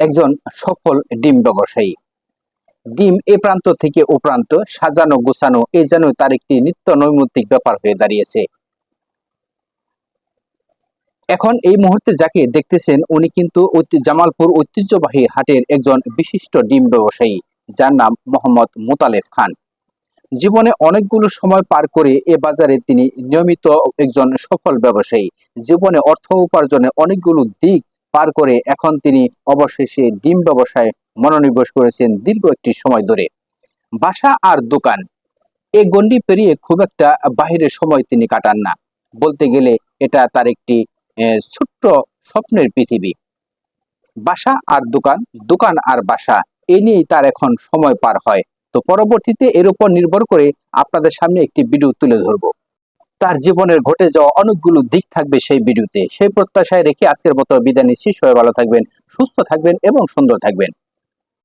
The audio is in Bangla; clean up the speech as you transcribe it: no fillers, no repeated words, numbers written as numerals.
একজন সফল ডিম ব্যবসায়ী। ডিম এ প্রান্ত থেকে ও প্রান্ত সাজানো গোছানো এই যেন তার একটি নিত্য নৈমিত্তিক ব্যাপার হয়ে দাঁড়িয়েছে। এখন এই মুহূর্তে যাকে দেখতেছেন উনি কিন্তু জামালপুর ঐতিহ্যবাহী হাটের একজন বিশিষ্ট ডিম ব্যবসায়ী, যার নাম মোহাম্মদ মোতালেব খান। জীবনে অনেকগুলো সময় পার করে এ বাজারে তিনি নিয়মিত একজন সফল ব্যবসায়ী। জীবনে অর্থ উপার্জনের অনেকগুলো দিক পার করে এখন তিনি অবশেষে ডিম ব্যবসায় মনোনিবেশ করেছেন দীর্ঘ একটি সময় ধরে। বাসা আর দোকান এই গণ্ডি পেরিয়ে খুব একটা বাহিরের সময় তিনি কাটান না। বলতে গেলে এটা তার একটি ছোট্ট স্বপ্নের পৃথিবী। বাসা আর দোকান, দোকান আর বাসা, এ নিয়েই তার এখন সময় পার হয়। তো পরবর্তীতে এর উপর নির্ভর করে আপনাদের সামনে একটি ভিডিও তুলে ধরবো। তার জীবনের ঘটে যাওয়া অনেকগুলো দিক থাকবে সেই ভিডিওতে। সেই প্রত্যাশায় রেখে আজকের মতো বিদায় নিচ্ছি। সবাই ভালো থাকবেন, সুস্থ থাকবেন এবং সুন্দর থাকবেন।